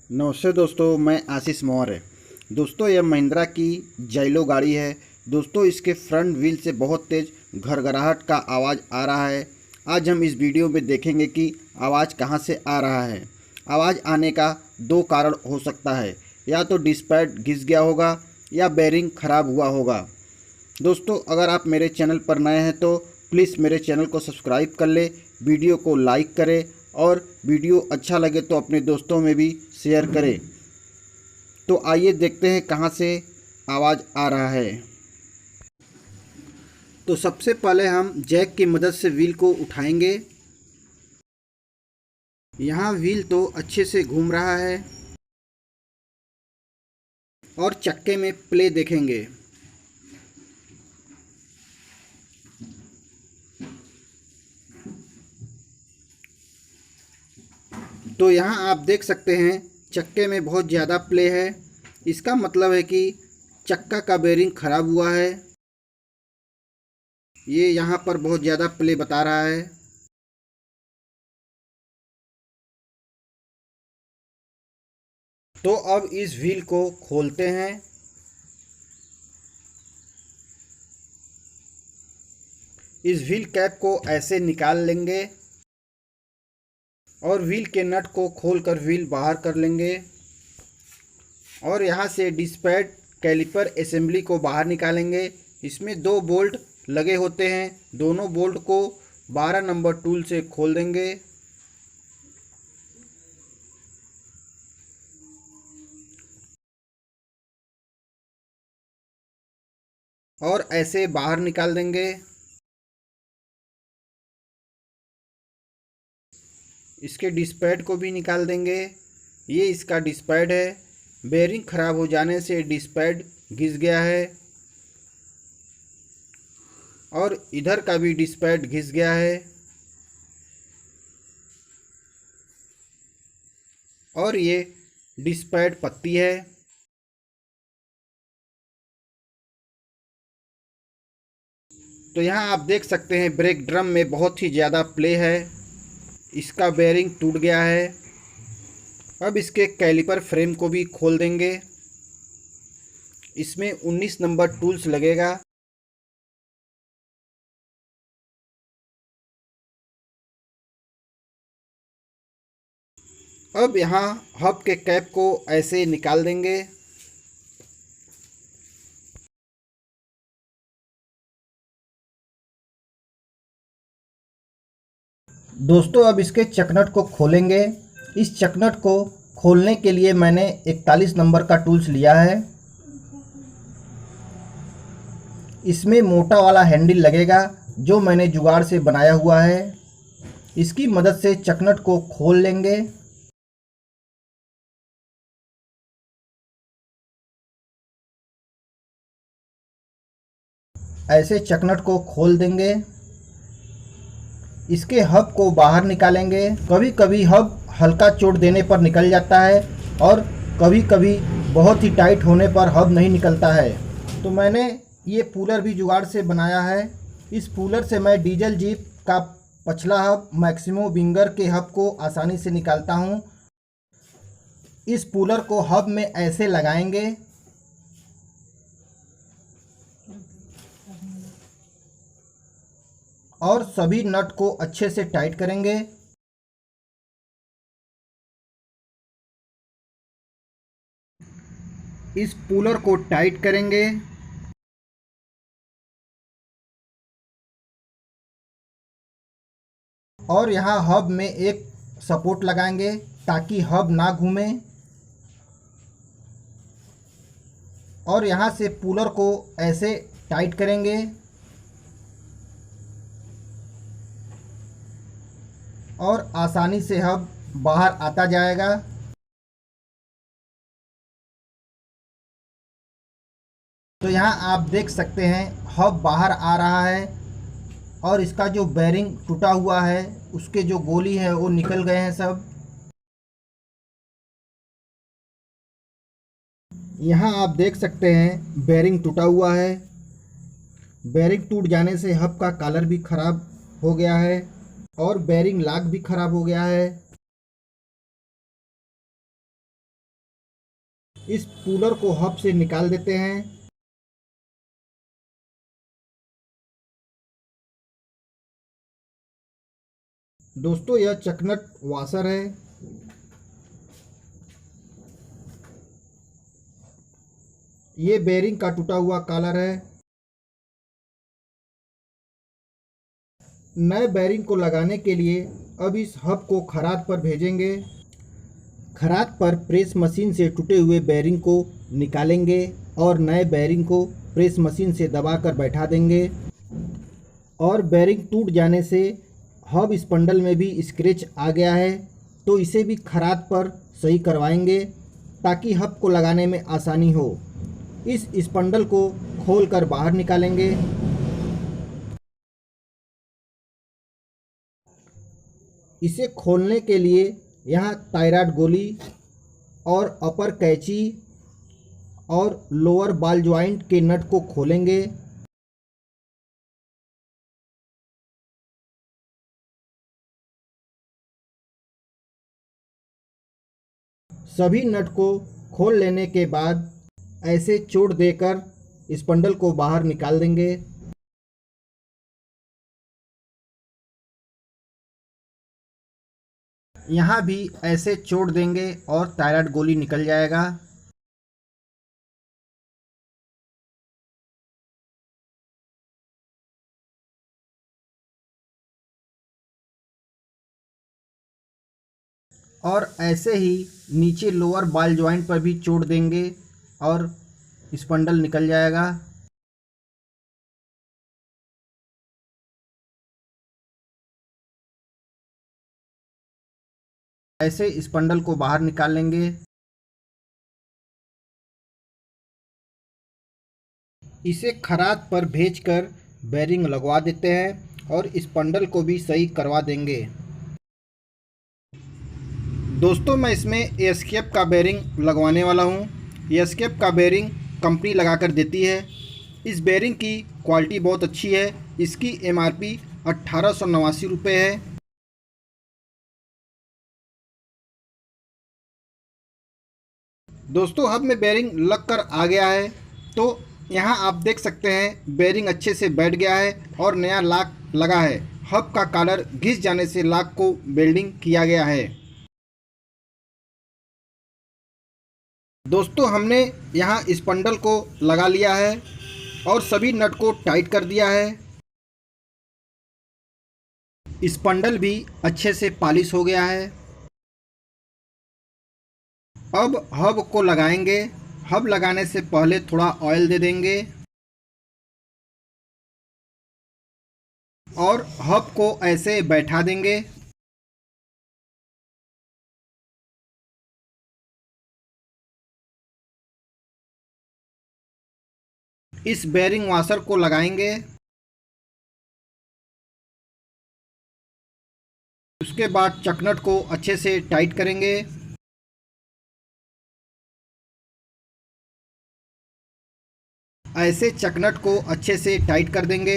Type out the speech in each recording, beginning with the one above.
नमस्ते दोस्तों, मैं आशीष मौर्य। दोस्तों, यह महिंद्रा की जैलो गाड़ी है। दोस्तों, इसके फ्रंट व्हील से बहुत तेज़ घरघराहट का आवाज़ आ रहा है। आज हम इस वीडियो में देखेंगे कि आवाज़ कहां से आ रहा है। आवाज़ आने का दो कारण हो सकता है, या तो डिस्क पैड घिस गया होगा या बेरिंग ख़राब हुआ होगा। दोस्तों, अगर आप मेरे चैनल पर नए हैं तो प्लीज़ मेरे चैनल को सब्सक्राइब कर ले, वीडियो को लाइक करें और वीडियो अच्छा लगे तो अपने दोस्तों में भी शेयर करें। तो आइए देखते हैं कहां से आवाज़ आ रहा है। तो सबसे पहले हम जैक की मदद से व्हील को उठाएंगे। यहाँ व्हील तो अच्छे से घूम रहा है और चक्के में प्ले देखेंगे। तो यहाँ आप देख सकते हैं चक्के में बहुत ज़्यादा प्ले है। इसका मतलब है कि चक्का का बेरिंग ख़राब हुआ है। ये यहाँ पर बहुत ज़्यादा प्ले बता रहा है। तो अब इस व्हील को खोलते हैं। इस व्हील कैप को ऐसे निकाल लेंगे और व्हील के नट को खोलकर व्हील बाहर कर लेंगे और यहाँ से डिस्क पैड कैलिपर असेंबली को बाहर निकालेंगे। इसमें दो बोल्ट लगे होते हैं, दोनों बोल्ट को 12 नंबर टूल से खोल देंगे और ऐसे बाहर निकाल देंगे। इसके डिस्क पैड को भी निकाल देंगे। ये इसका डिस्क पैड है। बेरिंग ख़राब हो जाने से डिस्क पैड घिस गया है और इधर का भी डिस्क पैड घिस गया है और ये डिस्क पैड पत्ती है। तो यहाँ आप देख सकते हैं ब्रेक ड्रम में बहुत ही ज़्यादा प्ले है। इसका बेरिंग टूट गया है। अब इसके कैलिपर फ्रेम को भी खोल देंगे। इसमें 19 नंबर टूल्स लगेगा। अब यहाँ हब के कैप को ऐसे निकाल देंगे। दोस्तों, अब इसके चकनट को खोलेंगे। इस चकनट को खोलने के लिए मैंने 41 नंबर का टूल्स लिया है। इसमें मोटा वाला हैंडल लगेगा जो मैंने जुगाड़ से बनाया हुआ है। इसकी मदद से चकनट को खोल लेंगे। ऐसे चकनट को खोल देंगे। इसके हब को बाहर निकालेंगे। कभी कभी हब हल्का चोट देने पर निकल जाता है और कभी कभी बहुत ही टाइट होने पर हब नहीं निकलता है। तो मैंने ये पुलर भी जुगाड़ से बनाया है। इस पुलर से मैं डीजल जीप का पछला हब मैक्सिमो विंगर के हब को आसानी से निकालता हूँ। इस पुलर को हब में ऐसे लगाएंगे और सभी नट को अच्छे से टाइट करेंगे। इस पुलर को टाइट करेंगे और यहाँ हब में एक सपोर्ट लगाएंगे ताकि हब ना घूमे और यहाँ से पुलर को ऐसे टाइट करेंगे और आसानी से हब बाहर आता जाएगा। तो यहाँ आप देख सकते हैं हब बाहर आ रहा है और इसका जो बेरिंग टूटा हुआ है उसके जो गोली है वो निकल गए हैं सब। यहाँ आप देख सकते हैं बेरिंग टूटा हुआ है। बेरिंग टूट जाने से हब का कलर भी ख़राब हो गया है और बेरिंग लॉक भी ख़राब हो गया है। इस पुलर को हब से निकाल देते हैं। दोस्तों यह चकनट वाशर है। ये बेरिंग का टूटा हुआ कॉलर है। नए बेरिंग को लगाने के लिए अब इस हब को खराद पर भेजेंगे। खराद पर प्रेस मशीन से टूटे हुए बेरिंग को निकालेंगे और नए बेरिंग को प्रेस मशीन से दबाकर बैठा देंगे। और बेरिंग टूट जाने से हब स्पंडल में भी स्क्रैच आ गया है, तो इसे भी खराद पर सही करवाएंगे ताकि हब को लगाने में आसानी हो। इस स्पंडल को खोलकर बाहर निकालेंगे। इसे खोलने के लिए यहाँ थायराइड गोली और अपर कैंची और लोअर बॉल ज्वाइंट के नट को खोलेंगे। सभी नट को खोल लेने के बाद ऐसे चोट देकर स्पंडल को बाहर निकाल देंगे। यहाँ भी ऐसे चोट देंगे और थायराइड गोली निकल जाएगा। और ऐसे ही नीचे लोअर बॉल ज्वाइंट पर भी चोट देंगे और स्पंडल निकल जाएगा। ऐसे स्पंडल को बाहर निकाल लेंगे। इसे खराद पर भेजकर बेरिंग लगवा देते हैं और स्पंडल को भी सही करवा देंगे। दोस्तों मैं इसमें एस्केप का बेरिंग लगवाने वाला हूँ। एस्केप का बेरिंग कंपनी लगा कर देती है। इस बेरिंग की क्वालिटी बहुत अच्छी है। इसकी एमआरपी 1889 रुपये है। दोस्तों हब में बेरिंग लग कर आ गया है, तो यहाँ आप देख सकते हैं बेरिंग अच्छे से बैठ गया है और नया लॉक लगा है। हब का कॉलर घिस जाने से लॉक को वेल्डिंग किया गया है। दोस्तों हमने यहाँ स्पंडल को लगा लिया है और सभी नट को टाइट कर दिया है। स्पंडल भी अच्छे से पॉलिश हो गया है। अब हब को लगाएंगे। हब लगाने से पहले थोड़ा ऑयल दे देंगे और हब को ऐसे बैठा देंगे। इस बेरिंग वाशर को लगाएंगे। उसके बाद चकनट को अच्छे से टाइट करेंगे। ऐसे चकनट को अच्छे से टाइट कर देंगे।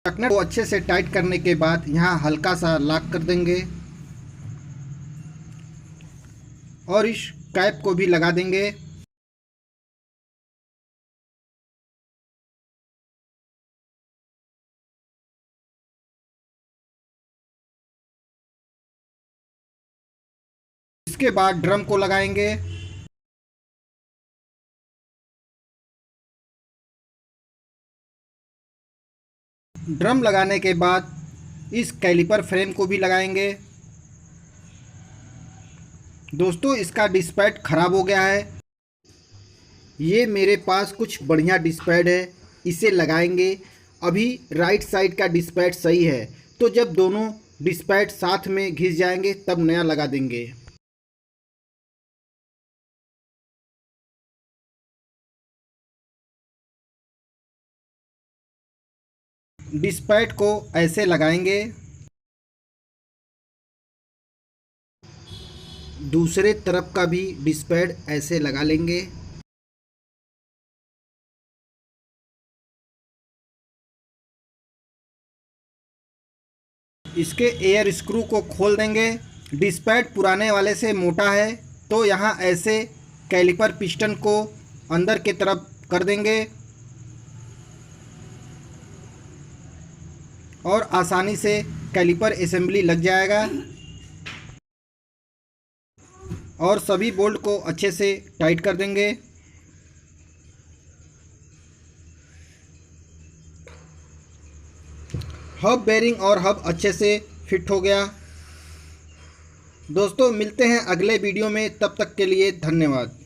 चकनट को अच्छे से टाइट करने के बाद यहाँ हल्का सा लॉक कर देंगे और इस कैप को भी लगा देंगे। इसके बाद ड्रम को लगाएंगे। ड्रम लगाने के बाद इस कैलिपर फ्रेम को भी लगाएंगे। दोस्तों इसका डिस्पैड ख़राब हो गया है। ये मेरे पास कुछ बढ़िया डिस्पैड है, इसे लगाएंगे। अभी राइट साइड का डिस्पैड सही है, तो जब दोनों डिस्पैड साथ में घिस जाएंगे तब नया लगा देंगे। डिस्पैड को ऐसे लगाएंगे। दूसरे तरफ का भी डिस्पैड ऐसे लगा लेंगे। इसके एयर स्क्रू को खोल देंगे। डिस्पैड पुराने वाले से मोटा है तो यहाँ ऐसे कैलिपर पिस्टन को अंदर की तरफ कर देंगे और आसानी से कैलिपर असेंबली लग जाएगा और सभी बोल्ट को अच्छे से टाइट कर देंगे। हब बेरिंग और हब अच्छे से फिट हो गया। दोस्तों मिलते हैं अगले वीडियो में, तब तक के लिए धन्यवाद।